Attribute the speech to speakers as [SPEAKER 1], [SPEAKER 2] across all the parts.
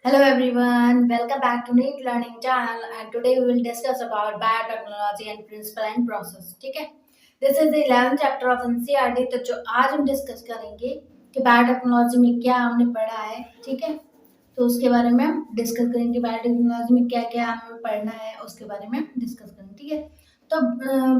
[SPEAKER 1] Hello everyone, welcome back to NEET Learning Channel and today we will discuss about biotechnology and principle and process. ठीक है, this is the 11th chapter of NCERT. तो जो आज हम discuss करेंगे कि biotechnology में क्या हमने पढ़ा है, ठीक है। तो उसके बारे में हम डिस्कस करेंगे, बायोटेक्नोलॉजी में क्या क्या हमें पढ़ना है उसके बारे में डिस्कस करेंगे, ठीक है। तो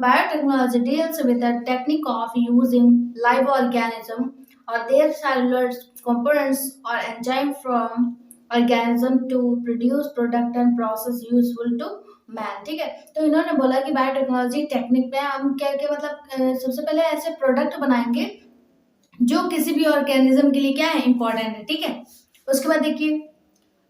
[SPEAKER 1] biotechnology deals with the technique of using live organism or their cellular components or enzyme from organism to produce product and process useful to man, ठीक है। तो इन्होंने बोला कि बायोटेक्नोलॉजी टेक्निक में हम क्या क्या मतलब सबसे पहले ऐसे प्रोडक्ट बनाएंगे जो किसी भी ऑर्गेनिज्म के लिए क्या है, इंपॉर्टेंट है, ठीक है। उसके बाद देखिए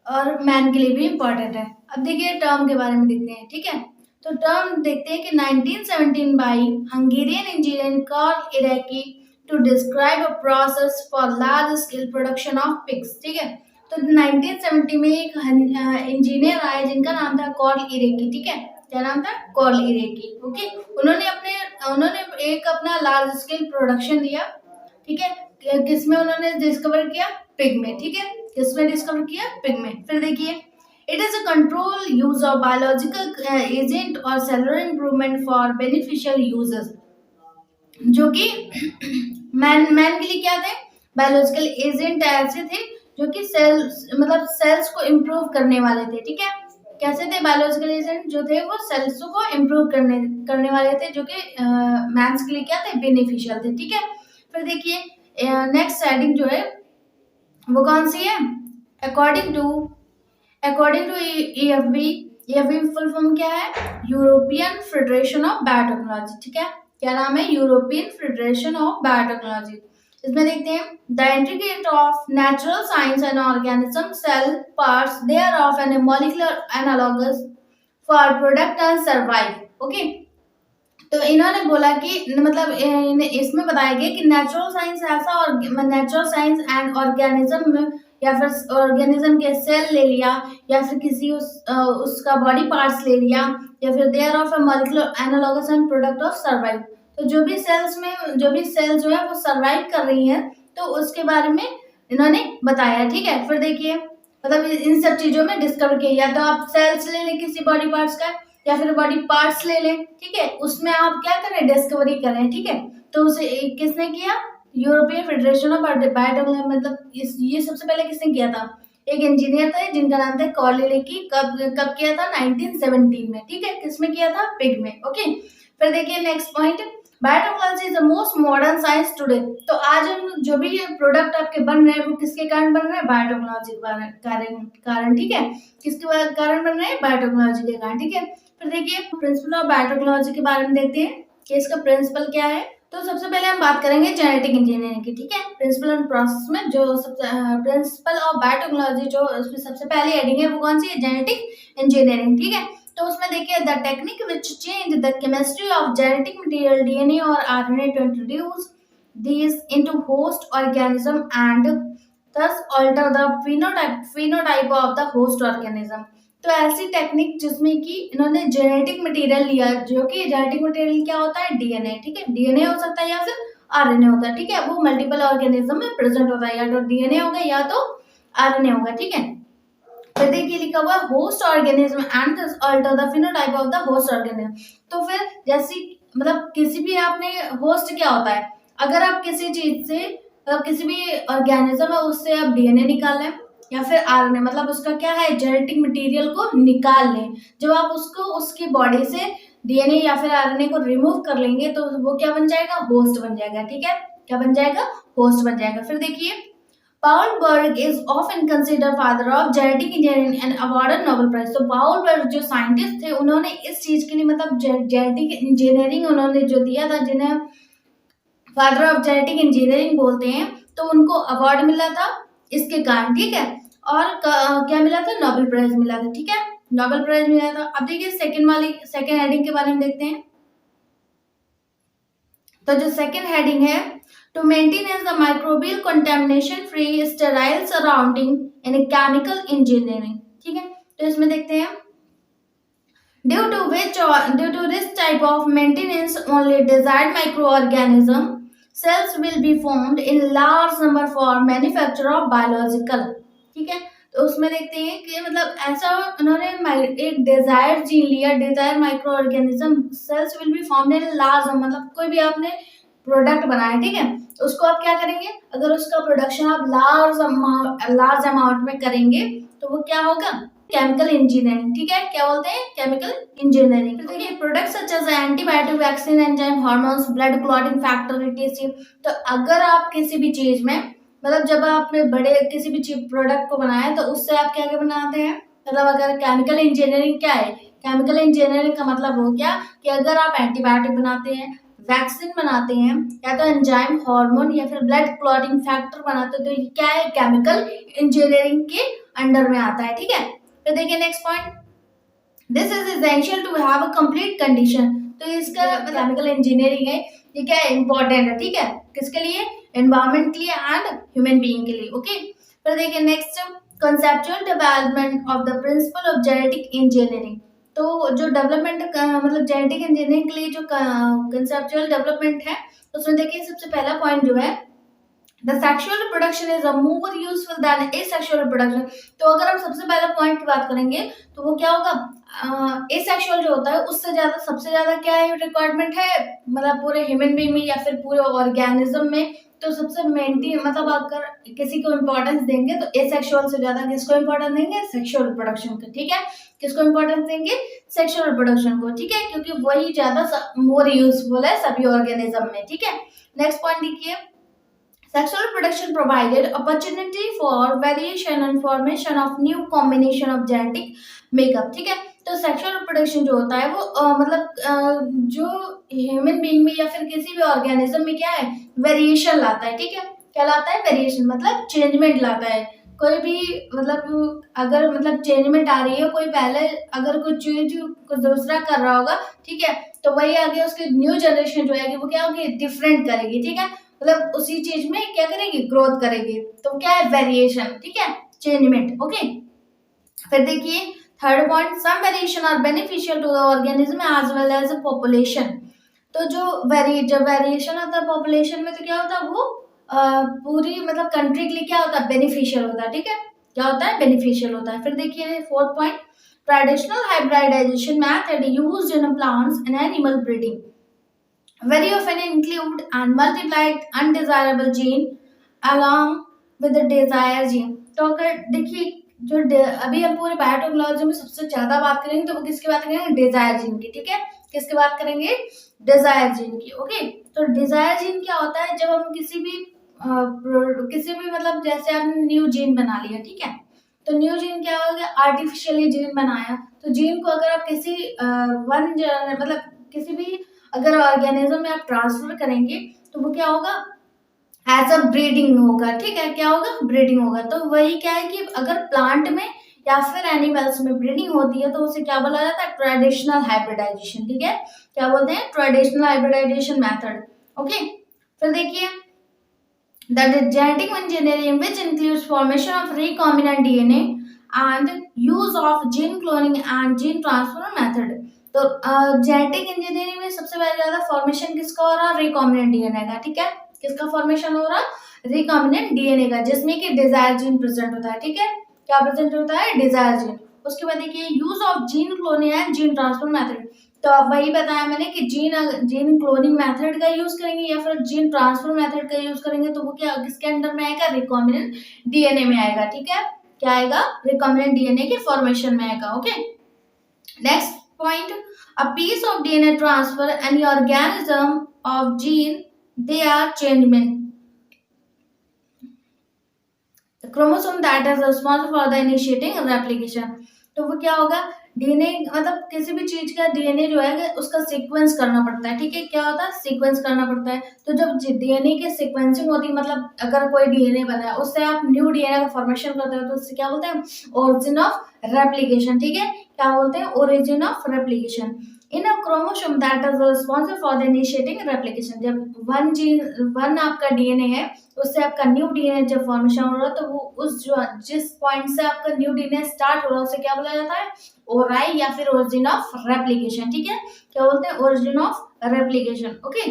[SPEAKER 1] और मैन के लिए भी इंपॉर्टेंट है। अब देखिए टर्म के बारे में देखते हैं, ठीक है। तो टर्म देखते हैं कि 1917 by Hungarian engineer Karl Ereky to describe a process for large scale production of pigs, ठीक है। तो 1970 में एक इंजीनियर आए जिनका नाम था कार्ल इरेकी, ठीक है। क्या नाम था? Karl Ereky, okay. उन्होंने एक अपना लार्ज स्केल प्रोडक्शन दिया, ठीक है। किसमें उन्होंने डिस्कवर किया? पिग में, ठीक है। किसमें डिस्कवर किया? पिग में। फिर देखिए it is a control use of biological agent और cellular improvement for beneficial users, जो कि मैन के लिए क्या थे? बायोलॉजिकल एजेंट ऐसे थे जो कि सेल्स को इम्प्रूव करने वाले थे, ठीक है। कैसे थे? बायोलॉजिकल एजेंट जो थे वो सेल्स को इम्प्रूव करने वाले थे, जो कि मैंस के लिए क्या थे? बेनिफिशियल थे, ठीक है। फिर देखिए नेक्स्ट हेडिंग जो है वो कौन सी है? According to EFB. EFB full form क्या है? यूरोपियन फेडरेशन ऑफ बायोटेक्नोलॉजी, ठीक है। क्या नाम है? European Federation of Biotechnology. इसमें देखते हैं the integrate of natural science and organism cell parts there of an molecular analogous for product and survive, okay. तो इन्होंने बोला कि मतलब इसमें बताया गया कि नेचुरल साइंस ऐसा और नेचुरल साइंस एंड ऑर्गेनिज्म में या फिर ऑर्गेनिज्म के सेल ले लिया या फिर किसी उसका बॉडी पार्ट्स ले लिया या फिर there of a molecular analogous and product of survive. तो जो भी सेल्स जो है वो सर्वाइव कर रही हैं, तो उसके बारे में इन्होंने बताया, ठीक है। फिर देखिए मतलब इन सब चीजों में डिस्कवर किया, या तो आप सेल्स ले लें किसी बॉडी पार्ट्स का या फिर बॉडी पार्ट्स ले लें, ठीक है। उसमें आप क्या करें? डिस्कवरी करें, ठीक है। तो उसे किसने किया? European Federation of biotechnology. मतलब ये सबसे पहले किसने किया था? एक इंजीनियर थे जिनका नाम था कार्ल इरेकी। कब कब किया था? 1917 में, ठीक है। किसमें किया था? पिग में, ओके। फिर देखिए next point, biotechnology is the most modern science today. तो आज हम जो भी प्रोडक्ट आपके बन रहे हैं वो किसके कारण बन रहे हैं? बायोटेक्नोलॉजी के कारण, ठीक है। किसके कारण बन रहे हैं? बायोटेक्नोलॉजी के कारण, ठीक है। फिर देखिए प्रिंसिपल ऑफ बायोटेक्नोलॉजी के बारे में देखते हैं कि इसका प्रिंसिपल क्या है। तो सबसे पहले हम बात करेंगे जेनेटिक इंजीनियरिंग की, ठीक है। प्रिंसिपल एंड प्रोसेस में जो प्रिंसिपल ऑफ बायोटेक्नोलॉजी जो उसमें सबसे पहली हेडिंग है वो कौन सी है? जेनेटिक इंजीनियरिंग, ठीक है। तो उसमें देखिए the technique which change the chemistry of genetic material DNA और RNA to introduce these into host organism and thus alter the phenotype of the host organism। तो ऐसी टेक्निक जिसमें कि इन्होंने जेनेटिक मटेरियल लिया, जो कि जेनेटिक मटेरियल क्या होता है? डीएनए, ठीक है। डीएनए हो सकता है या फिर आरएनए होता है, ठीक है। वो मल्टीपल ऑर्गेनिज्म में प्रेजेंट होता है, या तो डीएनए होगा या तो आरएनए होगा, ठीक है। फिर देखिए लिखा हुआ host organism and alter the phenotype of the host organism. तो फिर जैसी मतलब किसी भी आपने होस्ट क्या होता है? अगर आप किसी चीज से मतलब किसी भी ऑर्गेनिज्म है उससे आप डीएनए निकाल लें या फिर आरएनए, मतलब उसका क्या है? जेनेटिक मटेरियल को निकाल लें। जब आप उसको उसकी बॉडी से डीएनए या फिर आरएनए को रिमूव कर लेंगे तो वो क्या बन जाएगा? होस्ट बन जाएगा, ठीक है। क्या बन जाएगा? होस्ट बन जाएगा। फिर देखिए Paul Berg is often considered father of genetic engineering and awarded Nobel Prize। तो पाउल बर्ग जो साइंटिस्ट थे उन्होंने इस चीज के लिए मतलब जेनेटिक इंजीनियरिंग उन्होंने जो दिया था, जिन्हें फादर ऑफ जेनेटिक इंजीनियरिंग बोलते हैं, तो उनको अवार्ड मिला था इसके कारण, ठीक है। और क्या मिला था? नोबेल प्राइज मिला था, ठीक है। नोबेल प्राइज मिला था। अब देखिए सेकंड हेडिंग के बारे में देखते हैं। तो जो सेकंड हेडिंग है to maintain the microbial contamination free sterile surrounding in a chemical engineering, ठीक है। तो इसमें देखते हैं due to this type of maintenance only desired microorganism cells will be formed in large number for manufacture of biological, ठीक है। तो उसमें देखते हैं कि मतलब ऐसा उन्होंने एक डिजायर जीन लिया, desire micro organism cells will be formed in large, मतलब कोई भी आपने प्रोडक्ट बनाया, ठीक है, उसको आप क्या करेंगे, अगर उसका प्रोडक्शन आप लार्ज अमाउंट में करेंगे तो वो क्या होगा, केमिकल इंजीनियरिंग, ठीक है, क्या बोलते हैं, केमिकल इंजीनियरिंग। तो देखिए products such as antibiotic, vaccine, enzyme, hormones, blood clotting factor, etc। तो अगर आप किसी भी चीज में, मतलब जब आपने बड़े किसी भी चीज प्रोडक्ट को बनाया तो उससे आप क्या क्या बनाते हैं, मतलब अगर केमिकल इंजीनियरिंग क्या है, केमिकल इंजीनियरिंग का मतलब हो गया कि अगर आप एंटीबायोटिक बनाते हैं, वैक्सीन बनाते हैं, या तो एंजाइम, हार्मोन, या फिर ब्लड क्लॉटिंग फैक्टर बनाते हैं, तो ये क्या है, केमिकल इंजीनियरिंग के अंडर में आता है, ठीक है। तो देखिए next point, this is essential to have a complete condition. तो इसका केमिकल इंजीनियरिंग है, ये क्या है, इंपॉर्टेंट है, ठीक है, किसके लिए, एनवायरमेंट के लिए एंड ह्यूमन बीइंग के लिए, ओके। फिर देखिए next, conceptual development of the principle of genetic engineering. तो जो डेवलपमेंट मतलब जेनेटिक इंजीनियरिंग के लिए जो कंसेप्चुअल डेवलपमेंट है, उसमें देखिए सबसे पहला पॉइंट जो है, the sexual reproduction is a more useful than asexual reproduction. तो अगर हम सबसे पहले पॉइंट की बात करेंगे तो वो क्या होगा, एसेक्सुअल जो होता है उससे ज्यादा, सबसे ज्यादा क्या है रिक्वायरमेंट है, मतलब पूरे ह्यूमन बीइंग में या फिर पूरे ऑर्गेनिज्म में, तो सबसे मेंटेन, मतलब अगर किसी को इम्पोर्टेंस देंगे तो एसेक्सुअल से ज्यादा किसको इम्पोर्टेंस देंगे, सेक्सुअल रिप्रोडक्शन को, ठीक है, किसको इम्पोर्टेंस देंगे, सेक्सुअल रिप्रोडक्शन को, ठीक है, क्योंकि वही ज्यादा मोर यूजफुल है सभी ऑर्गेनिज्म में, ठीक है। नेक्स्ट पॉइंट देखिए, sexual reproduction provided opportunity for variation and formation of new combination of genetic makeup, ठीक है। तो सेक्सुअल रिप्रोडक्शन जो होता है वो जो ह्यूमन बीइंग में या फिर किसी भी ऑर्गेनिज्म में क्या है, वेरिएशन लाता है, ठीक है, क्या लाता है, वेरिएशन मतलब चेंजमेंट लाता है। कोई भी मतलब अगर मतलब चेंजमेंट आ रही है, कोई पहले अगर कुछ चीज कुछ दूसरा कर रहा होगा, ठीक है, तो वही आगे उसकी न्यू जनरेशन जो है वो क्या होगी, डिफरेंट करेगी, ठीक है, मतलब उसी चीज में क्या करेगी, ग्रोथ करेगी, तो क्या है, वेरिएशन, ठीक है, चेंजमेंट, ओके। फिर देखिए third point, some variation are beneficial to the organism as well as population. तो जब वेरिएशन होता है पॉपुलेशन में तो क्या होता है, वो पूरी मतलब कंट्री के लिए क्या होता है, बेनिफिशियल होता है, ठीक है, क्या होता है, बेनिफिशियल होता है। फिर देखिए fourth point, traditional hybridization method used in plants and animal breeding very often include and multiplied undesirable gene along with the desired gene। तो अगर देखिए अभी हम पूरे बायोटेक्नोलॉजी में सबसे ज्यादा बात करेंगे तो वो किसकी बात करेंगे, डिजायर जीन की, ठीक है, किसकी बात करेंगे, डिजायर जीन की, ओके। तो डिजायर जीन क्या होता है, जब हम किसी भी मतलब जैसे हमने न्यू जीन बना लिया, ठीक है, तो न्यू जीन क्या हो गया, आर्टिफिशियली जीन बनाया, तो जीन को अगर आप किसी मतलब किसी भी अगर ऑर्गेनिज्म में आप ट्रांसफर करेंगे तो वो क्या होगा, एज अ ब्रीडिंग होगा, ठीक है, क्या होगा, ब्रीडिंग होगा। तो वही क्या है कि अगर प्लांट में या फिर एनिमल्स में ब्रीडिंग होती है तो उसे क्या बोला जाता है, ट्रेडिशनल हाइब्रिडाइजेशन, ठीक है, क्या बोलते हैं, ट्रेडिशनल हाइब्रिडाइजेशन मेथड, ओके। फिर देखिए the genetic engineering which includes formation of recombinant DNA and use of gene cloning and gene transfer method. तो जेनेटिक इंजीनियरिंग में सबसे पहले ज्यादा फॉर्मेशन किसका हो रहा है, रिकॉम्बिनेंट डीएनए का, ठीक है, किसका फॉर्मेशन हो रहा है, रिकॉम्बिनेंट डीएनए का, जिसमें कि डिजायर जीन प्रेजेंट होता है, ठीक है, क्या प्रेजेंट होता है, डिजायर जीन। उसके बाद देखिए use of gene cloning and gene transfer method. तो अब वही बताया मैंने कि जीन क्लोनिंग मेथड का यूज करेंगे या फिर जीन ट्रांसफर मेथड का यूज करेंगे तो वो क्या किसके अंडर में आएगा, रिकॉम्बिनेंट डीएनए में आएगा, ठीक है, क्या आएगा, रिकॉम्बिनेंट डीएनए के फॉर्मेशन में आएगा, okay. Next point, a piece of DNA transfer any organism of gene they are changement, the chromosome that is responsible for the initiating replication। तो वो क्या होगा, डीएनए मतलब किसी भी चीज का डीएनए जो है उसका सीक्वेंस करना पड़ता है, ठीक है, क्या होता है, सीक्वेंस करना पड़ता है। तो जब डीएनए की सीक्वेंसिंग होती है, मतलब अगर कोई डीएनए बना है उससे आप न्यू डीएनए का फॉर्मेशन करते हो तो उससे क्या बोलते हैं, ओरिजिन ऑफ रेप्लिकेशन, ठीक है, क्या बोलते हैं, origin of replication. In a chromosome that is responsible for the initiating replication. जब वन आपका डीएनए है उससे आपका न्यू डीएनए जब फॉर्मेशन हो रहा है तो वो उस जो जिस पॉइंट से आपका न्यू डीएनए स्टार्ट हो रहा है उसे क्या बोला जाता है, ओराई या फिर ओरिजिन ऑफ रेप्लिकेशन, ठीक है, क्या बोलते हैं, ओरिजिन ऑफ रेप्लिकेशन, ओके।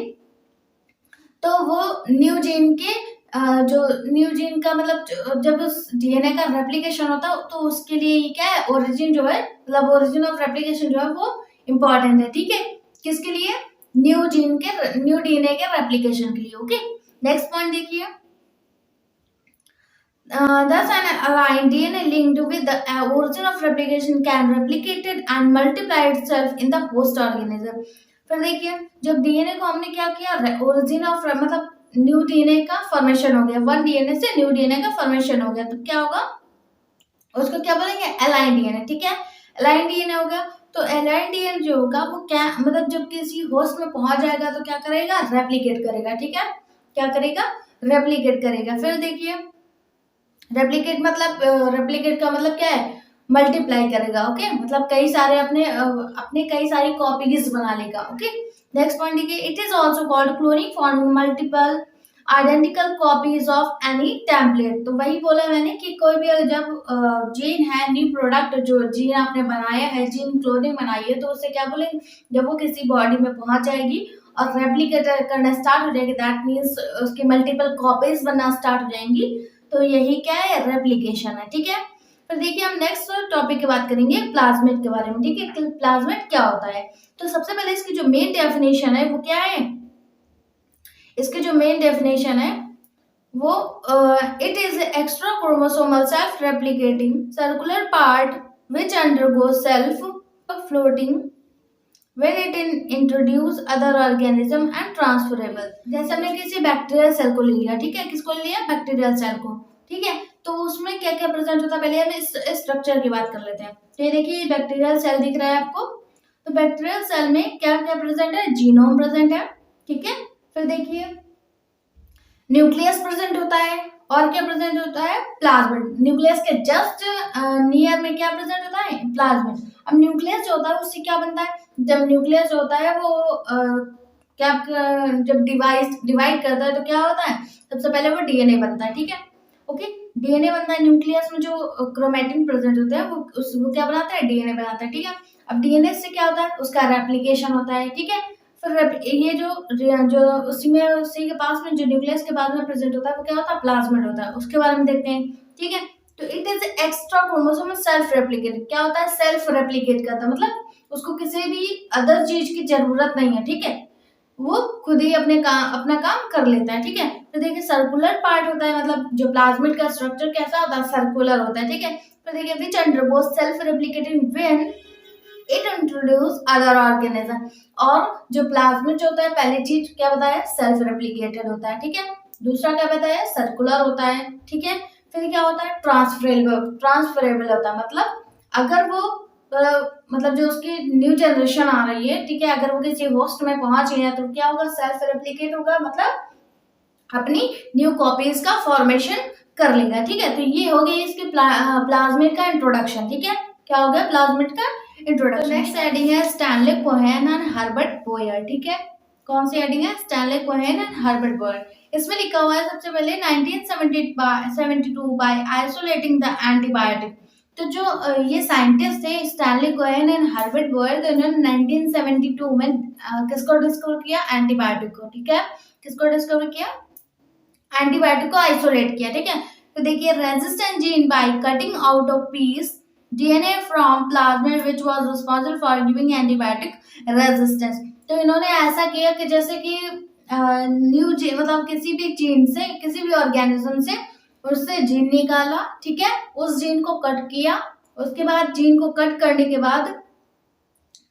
[SPEAKER 1] तो वो न्यू जीन के जो न्यू जीन का मतलब जब उस डीएनए का रेप्लिकेशन होता है तो उसके लिए ये क्या है, ओरिजिन जो है मतलब ओरिजिन ऑफ रेप्लिकेशन जो है वो इम्पोर्टेंट है, ठीक है। किसके लिए? न्यू डीएनए के रेप्लिकेशन के लिए। ओके, नेक्स्ट पॉइंट देखिए। Thus, an aligned DNA linked with the origin of replication can replicate it and multiply itself in the host organism. फिर देखिए, जब डीएनए को हमने क्या किया, ओरिजिन ऑफ मतलब न्यू डीएनए का फॉर्मेशन हो गया, वन डीएनए से न्यू डीएनए का फॉर्मेशन हो गया, तो क्या होगा, उसको क्या बोलेंगे, अलाइन डीएनए, ठीक है। अलाइन डीएनए हो गया, तो अलाइन डीएनए जो होगा वो क्या मतलब जब किसी होस्ट में पहुंच जाएगा तो क्या करेगा, रेप्लिकेट करेगा, ठीक है। क्या करेगा, रेप्लिकेट करेगा। फिर देखिए, रेप्लिकेट का मतलब क्या है, मल्टीप्लाई करेगा। ओके, मतलब कई सारे अपने कई सारी कॉपीज बना लेगा। ओके, नेक्स्ट पॉइंट देखिए। It is also called cloning, forming multiple identical copies of any template. तो वही बोला मैंने कि कोई भी जब जीन है, न्यू प्रोडक्ट जो जीन आपने बनाया है, जीन क्लोनिंग बनाई है, तो उसे क्या बोलेंगे, जब वो किसी बॉडी में पहुंच जाएगी और रेप्लिकेट करना स्टार्ट हो जाएगी, दैट मीन्स उसकी मल्टीपल कॉपीज बनना स्टार्ट हो जाएंगी, तो यही क्या है, रेप्लिकेशन है, ठीक है। फिर देखिए, हम नेक्स्ट टॉपिक की बात करेंगे प्लाज्मिड के बारे में, ठीक है। प्लाज्मिड क्या होता है, तो सबसे पहले इसकी जो मेन डेफिनेशन है वो क्या है, इसकी जो मेन डेफिनेशन है वो it is extra chromosomal self replicating circular part which undergo self floating when it introduce other organism and transferable। जैसे हमने किसी बैक्टीरियल सेल को ले लिया, ठीक है, किसको लिया, बैक्टीरियल सेल को, ठीक है। तो उसमें क्या क्या प्रेजेंट होता है, पहले हम इस स्ट्रक्चर की बात कर लेते हैं। तो ये देखिए, बैक्टीरियल सेल दिख रहा है आपको, तो बैक्टीरियल सेल में क्या क्या प्रेजेंट है, जीनोम प्रेजेंट है, ठीक है। फिर देखिए, न्यूक्लियस प्रेजेंट होता है, और क्या प्रेजेंट होता है, प्लाज्मिड। न्यूक्लियस के जस्ट नियर में क्या प्रेजेंट होता है, प्लाज्मिड। अब न्यूक्लियस जो होता है उससे क्या बनता है, जब न्यूक्लियस होता है वो क्या जब डिवाइड करता है तो क्या होता है, सबसे पहले वो डीएनए बनता है, ठीक है। ओके, डीएनए बनता है, न्यूक्लियस में जो क्रोमेटिन प्रेजेंट होता है वो क्या बनाता है, डीएनए बनाता है, ठीक है। अब डीएनए से क्या होता है, उसका रेप्लिकेशन होता है, ठीक है। फिर ये जो उसी के पास में जो न्यूक्लियस के बाद में प्रेजेंट होता है वो क्या होता है, प्लाज्मिड होता है, उसके बारे में देखते हैं, ठीक है। तो it is extra chromosome self replicate, क्या होता है, सेल्फ रेप्लिकेट करता है, मतलब उसको किसी भी अदर चीज की जरूरत नहीं है, ठीक है, वो खुद ही अपना काम कर लेता है, ठीक है। तो देखिए, सर्कुलर पार्ट होता है, मतलब जो प्लाज्मिड का स्ट्रक्चर कैसा होता है, सर्कुलर होता है, ठीक है। तो देखिए, which undergoes self replicating when it introduce other organism. और जो प्लाज्मिड जो होता है, पहली चीज क्या बताया, सेल्फ रेप्लिकेटेड होता है, ठीक है। दूसरा क्या बताया, सर्कुलर होता है, ठीक है। फिर क्या होता है, ट्रांसफरेबल होता है, मतलब अगर वो मतलब जो उसकी न्यू जनरेशन आ रही है, ठीक है, अगर वो किसी होस्ट में पहुंच गई है तो क्या होगा, सेल्फ रेप्लिकेट होगा, मतलब अपनी न्यू कॉपीज का फॉर्मेशन कर लेगा, ठीक है। तो ये हो गई इसकी प्लाज्मिड का इंट्रोडक्शन, ठीक है। क्या हो गया, प्लाज्मिड का इंट्रोडक्शन। नेक्स्ट हेडिंग है Stanley Cohen and Herbert Boyer, ठीक है। कौन सी हेडिंग है, Stanley Cohen and Herbert Boyer. इसमें लिखा हुआ है सबसे पहले 1972 बाय आइसोलेटिंग द एंटीबायोटिक। तो जो ये साइंटिस्ट थे Stanley Cohen and Herbert Boyer, तो इन्होंने 1972 में किसको डिस्कवर किया, एंटीबायोटिक को, ठीक है। किसको डिस्कवर किया, एंटीबायोटिक को आइसोलेट किया, ठीक है। तो देखिए, resistant gene by cutting out of peace DNA from plasmid which was responsible for giving antibiotic resistance. तो इन्होंने ऐसा किया कि जैसे कि न्यू जीन मतलब किसी भी जीन से, किसी भी ऑर्गेनिज्म से उससे जीन निकाला, ठीक है, उस जीन को कट किया, उसके बाद जीन को कट करने के बाद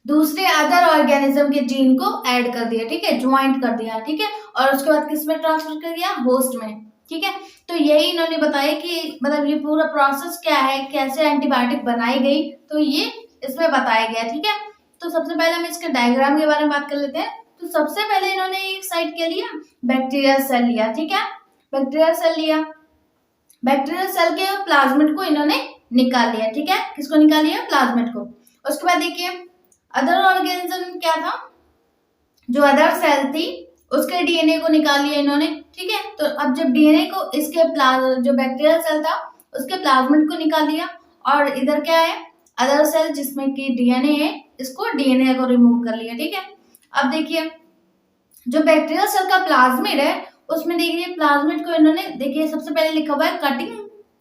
[SPEAKER 1] दूसरे अदर ऑर्गेनिज्म के जीन को ऐड कर दिया, ठीक है, ज्वाइंट कर दिया, ठीक है, और उसके बाद किस में ट्रांसफर कर दिया, होस्ट में, ठीक है। तो यही इन्होंने बताया कि मतलब ये पूरा प्रोसेस क्या है, कैसे एंटीबायोटिक बनाई गई, तो ये इसमें बताया गया, ठीक है। तो सबसे पहले हम इसके डायग्राम के बारे में बात कर लेते हैं। तो सबसे पहले इन्होंने एक साइड क्या लिया, बैक्टीरियल सेल लिया, ठीक है, बैक्टीरियल सेल लिया, बैक्टीरियल सेल के प्लाज्मिड को इन्होंने निकाल लिया, ठीक है, किसको निकाल लिया, प्लाज्मिड को। उसके बाद देखिए, अदर ऑर्गेनिज्म क्या था, जो अदर सेल थी उसके डीएनए को निकाल लिया इन्होंने, ठीक है। तो अब जब डीएनए को इसके जो बैक्टीरियल सेल था उसके प्लाज्मिड को निकाल दिया, और इधर क्या है, अदर सेल जिसमें कि डीएनए है, इसको डीएनए को रिमूव कर लिया, ठीक है। अब देखिए, जो बैक्टीरियल सेल का प्लाज्मिड है उसमें देखिए प्लाज्मिड को इन्होंने देखिए सबसे पहले लिखा हुआ है cutting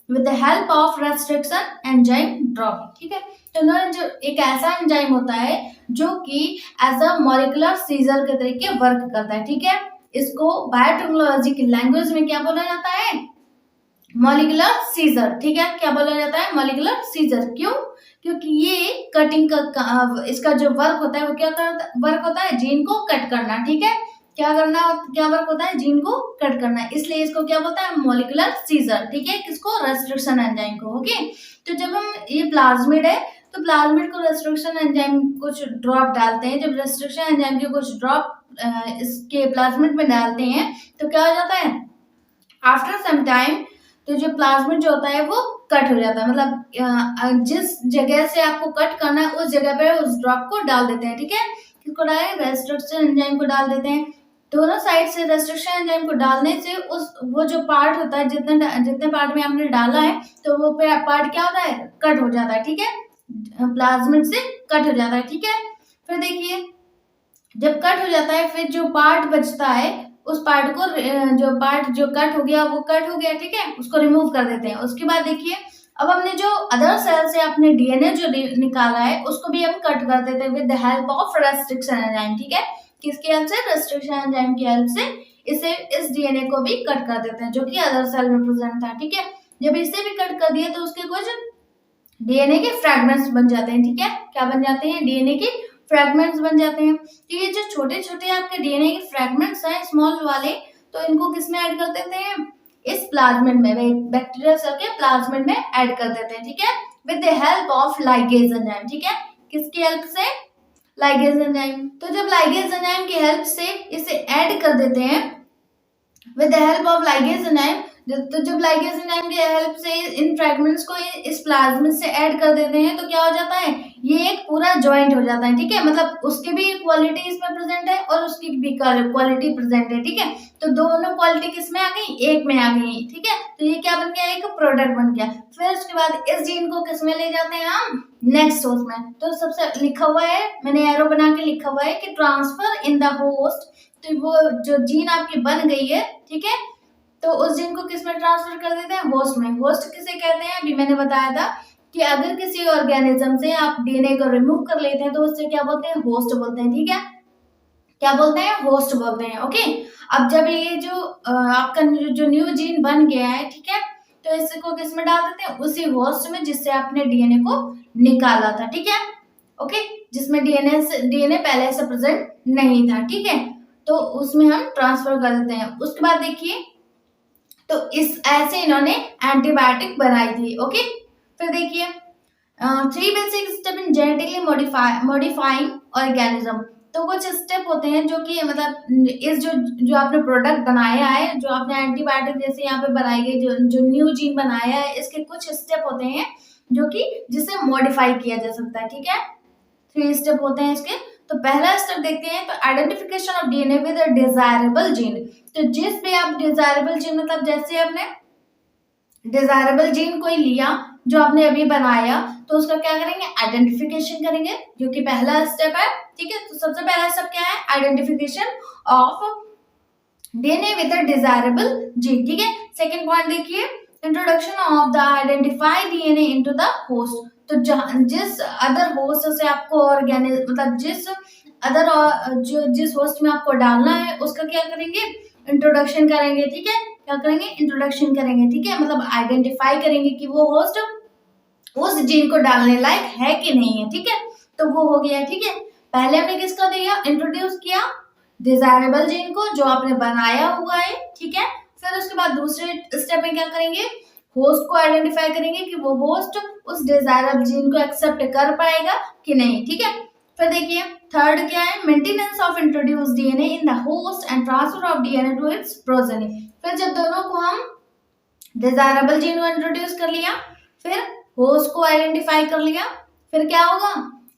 [SPEAKER 1] with the help of restriction enzyme drop, ठीक है। तो इन्होंने जो एक ऐसा एंजाइम होता है जो कि एज अ मॉलिक्यूलर सीजर के तरीके वर्क करता है, ठीक है। इसको बायोटेक्नोलॉजी की लैंग्वेज में क्या बोला जाता है, मॉलिक्यूलर सीजर, ठीक है। क्या बोला जाता है, मॉलिक्यूलर सीजर। क्यों, क्योंकि ये कटिंग का इसका जो वर्क होता है वो क्या करता वर्क होता है, जीन को कट करना, ठीक है। क्या करना, क्या वर्क होता है, जीन को कट करना, इसलिए इसको क्या बोलता है, मॉलिक्यूलर सीजर, ठीक है। किसको, रेस्ट्रिक्शन एंजाइम को, ओके। तो जब हम ये प्लाज्मिड है तो प्लाज्मिड को रेस्ट्रिक्शन एंजाइम कुछ ड्रॉप डालते हैं, जब रेस्ट्रिक्शन एंजाइम के कुछ ड्रॉप इसके प्लाज्मिड में डालते हैं तो क्या हो जाता है, आफ्टर सम टाइम तो जो प्लाज्मिड जो होता है वो कट हो जाता है, मतलब जिस जगह से आपको कट करना है उस जगह पे उस ड्रॉप को डाल देते हैं, ठीक है। किसको डालें, रेस्ट्रिक्शन एंजाइम को डाल देते हैं। दोनों साइड से रेस्ट्रिक्शन एंजाइम को डालने से उस वो जो पार्ट होता है, जितने जितने पार्ट में आपने डाला है तो वो पार्ट क्या होता है, कट हो जाता है, ठीक है। प्लाज्मिड से कट हो जाता है, ठीक है। फिर देखिए जब कट हो जाता है फिर जो पार्ट बचता है उस पार्ट को जो पार्ट जो कट हो गया वो कट हो गया, ठीक है, उसको रिमूव कर देते हैं। उसके बाद देखिए अब हमने जो अदर सेल से अपने डीएनए जो निकाला है उसको भी हम कट कर देते हैं with the help of restriction enzyme, ठीक है। किसकी हेल्प से, रेस्ट्रिक्शन एंजाइम की हेल्प से इस डीएनए को भी कट कर देते हैं जो कि अदर सेल में प्रेजेंट था, ठीक है। जब इसे भी कट कर दिया तो उसके कुछ डीएनए के फ्रेगमेंट्स बन जाते हैं, ठीक है। क्या बन जाते हैं, डीएनए के फ्रेगमेंट्स बन जाते हैं। तो ये जो छोटे छोटे आपके डीएनए के फ्रेगमेंट्स हैं स्मॉल वाले, तो इनको किस में ऐड कर देते हैं, इस प्लाज्मिड में, बैक्टीरियल सेल के प्लाज्मिड में ऐड कर देते हैं, ठीक है, with the help of ligase enzyme, ठीक है। किसकी हेल्प से, लाइगेज एंजाइम। तो जब लाइगेज एंजाइम की हेल्प से इसे ऐड कर देते हैं with the help of ligase enzyme, तो जब लाइगेज एंजाइम की हेल्प से इन फ्रेगमेंट्स को इस प्लाज्मिड से ऐड कर देते हैं तो क्या हो जाता है, ये एक पूरा जॉइंट हो जाता है, ठीक है। मतलब उसकी भी क्वालिटी इसमें प्रेजेंट है और उसकी भी क्वालिटी प्रेजेंट है, ठीक है। तो दोनों क्वालिटी किसमें आ गई, एक में आ गई, ठीक है। तो ये क्या बन गया, एक प्रोडक्ट बन गया। फिर उसके बाद इस जीन को किसमें ले जाते हैं हम, नेक्स्ट सोर्स में। तो सबसे लिखा हुआ है, मैंने एरो बना के लिखा हुआ है कि ट्रांसफर इन द होस्ट। तो वो जो जीन आपकी बन गई है, ठीक है, तो उस जीन को किस में ट्रांसफर कर देते हैं, होस्ट में। होस्ट किसे कहते हैं, अभी मैंने बताया था कि अगर किसी ऑर्गेनिज्म से आप डीएनए को रिमूव कर लेते हैं तो उससे क्या बोलते हैं, होस्ट बोलते हैं, ठीक है। क्या बोलते हैं, होस्ट बोलते हैं, ओके। अब जब ये जो आपका जो न्यू जीन बन गया है, ठीक है, तो इसको किस में डाल देते हैं, उसी होस्ट में जिससे आपने डीएनए को निकाला था, ठीक है, ओके। जिसमें डीएनए पहले से प्रेजेंट नहीं था, ठीक है, तो उसमें हम ट्रांसफर कर देते हैं। उसके बाद देखिए तो इस ऐसे इन्होंने एंटीबायोटिक बनाई थी, ओके। फिर देखिए 3 basic step in genetically modifying organism. तो कुछ स्टेप होते हैं जो कि मतलब इस जो आपने प्रोडक्ट बनाया है, जो आपने एंटीबायोटिक जैसे यहाँ पे बनाई गई, जो न्यू जीन बनाया है, इसके कुछ स्टेप होते हैं जो कि जिसे मॉडिफाई किया जा सकता है, ठीक है। 3 स्टेप होते हैं इसके। तो पहला स्टेप देखते हैं, तो identification of DNA with a desirable gene. तो जिस पे आप डिजायरेबल जीन, मतलब जैसे आपने डिजायरेबल जीन कोई लिया जो आपने अभी बनाया, तो उसका क्या करेंगे, आइडेंटिफिकेशन करेंगे, जो कि पहला स्टेप है, ठीक है। तो सबसे पहला स्टेप क्या है, identification of DNA with a desirable gene, ठीक है। सेकंड पॉइंट देखिए, introduction of the identified DNA into the host. तो जिस अदर होस्ट से आपको ऑर्गेनिज्म, मतलब जिस होस्ट में आपको डालना है उसका क्या करेंगे, इंट्रोडक्शन करेंगे, ठीक है। क्या करेंगे, इंट्रोडक्शन करेंगे, ठीक है। मतलब आइडेंटिफाई करेंगे कि वो होस्ट उस जीन को डालने लायक है कि नहीं है, ठीक है। तो वो हो गया, ठीक है। पहले हमने किसका दिया, इंट्रोड्यूस किया डिजायरेबल जीन को जो आपने बनाया हुआ है, ठीक है। फिर उसके बाद दूसरे स्टेप में क्या करेंगे, होस्ट को आइडेंटिफाई करेंगे कि वो होस्ट उस डिजायरेबल जीन को एक्सेप्ट कर पाएगा कि नहीं, ठीक है। फिर देखिए थर्ड क्या है, maintenance of introduce DNA in the host and transfer of DNA to its progeny. फिर जब दोनों को हम डिजायरेबल जीन को इंट्रोड्यूस कर लिया, फिर होस्ट को आइडेंटिफाई कर लिया, फिर क्या होगा,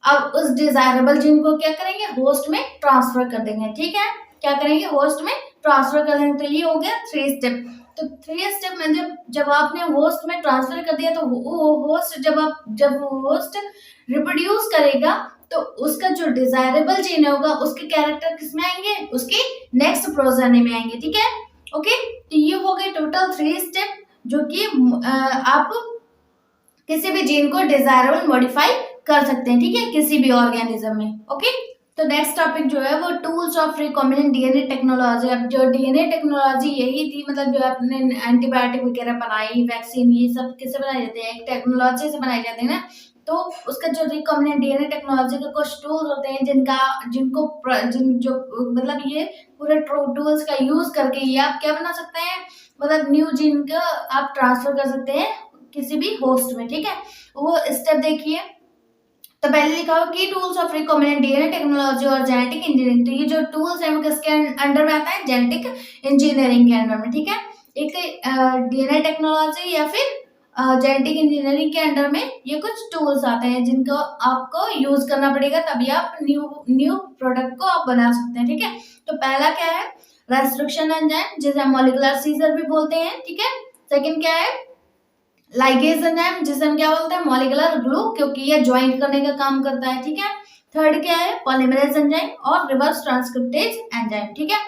[SPEAKER 1] अब उस डिजायरेबल जीन को क्या करेंगे, होस्ट में ट्रांसफर कर देंगे, ठीक है। क्या करेंगे, होस्ट में ट्रांसफर कर देंगे। तो ये हो गया 3 स्टेप। तो 3 स्टेप में जब आपने होस्ट में ट्रांसफर कर दिया तो होस्ट जब होस्ट रिप्रोड्यूस करेगा तो उसका जो डिजायरेबल जीन होगा उसके कैरेक्टर किस में आएंगे, उसके नेक्स्ट प्रोजेनी में आएंगे, ठीक है। ओके, तो ये हो गए टोटल 3 स्टेप जो कि आप किसी भी जीन को डिजायरेबल मॉडिफाई कर सकते हैं, ठीक है, किसी भी ऑर्गेनिज्म में। ओके, तो नेक्स्ट टॉपिक जो है वो tools of recombinant DNA technology. अब जो डीएनए टेक्नोलॉजी यही थी, मतलब जो आपने एंटीबायोटिक वगैरह बनाई, वैक्सीन, ये सब किससे बनाए जाते हैं, एक टेक्नोलॉजी से बनाए जाते हैं ना। तो उसका जो रिकॉम्बिनेंट डीएनए टेक्नोलॉजी के कुछ टूल्स होते हैं जिन जो मतलब ये पूरे टूल्स का यूज करके ये आप क्या बना सकते हैं, मतलब न्यू जीन का आप ट्रांसफर कर सकते हैं किसी भी होस्ट में, ठीक है। वो स्टेप देखिए। तो पहले लिखा हो की tools of recombinant DNA technology और जेनेटिक इंजीनियरिंग। तो ये जो टूल्स है वो किसके अंडर में आता है, जेनेटिक इंजीनियरिंग के अंडर में, ठीक है। एक डीएनए टेक्नोलॉजी या फिर जेनेटिक इंजीनियरिंग के अंडर में ये कुछ टूल्स आते हैं जिनको आपको यूज करना पड़ेगा, तभी आप न्यू प्रोडक्ट को आप बना सकते हैं, ठीक है। तो पहला क्या है, रेस्ट्रिक्शन एंजाइम, जिसे हम मॉलिक्यूलर सीजर भी बोलते हैं, ठीक है। सेकंड क्या है, लाइगेज एंजाइम, जिसे हम क्या बोलते हैं, मॉलिक्यूलर ग्लू, क्योंकि ये ज्वाइंट करने का काम करता है, ठीक है। थर्ड क्या है, पॉलीमरेज एंजाइम और रिवर्स ट्रांसक्रिप्टेज एंजाइम, ठीक है।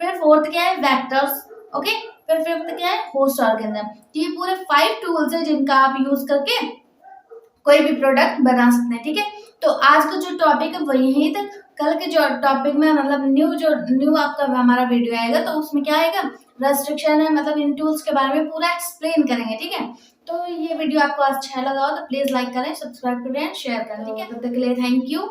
[SPEAKER 1] फिर फोर्थ क्या है, वेक्टर्स, ओके। फिर फिफ्थ क्या है, होस्ट ऑर्गेनिज्म। ये पूरे 5 टूल्स है जिनका आप यूज करके कोई भी प्रोडक्ट बना सकते हैं, ठीक है। तो आज का जो टॉपिक है वो यहीं तक। कल के जो टॉपिक में मतलब न्यू आपका हमारा वीडियो आएगा, तो उसमें क्या आएगा, रेस्ट्रिक्शन है, मतलब इन टूल्स के बारे में पूरा एक्सप्लेन करेंगे, ठीक है। तो ये वीडियो आपको अच्छा लगा हो तो प्लीज लाइक करें, सब्सक्राइब करें, शेयर करें, ठीक है। तब तक के लिए थैंक यू।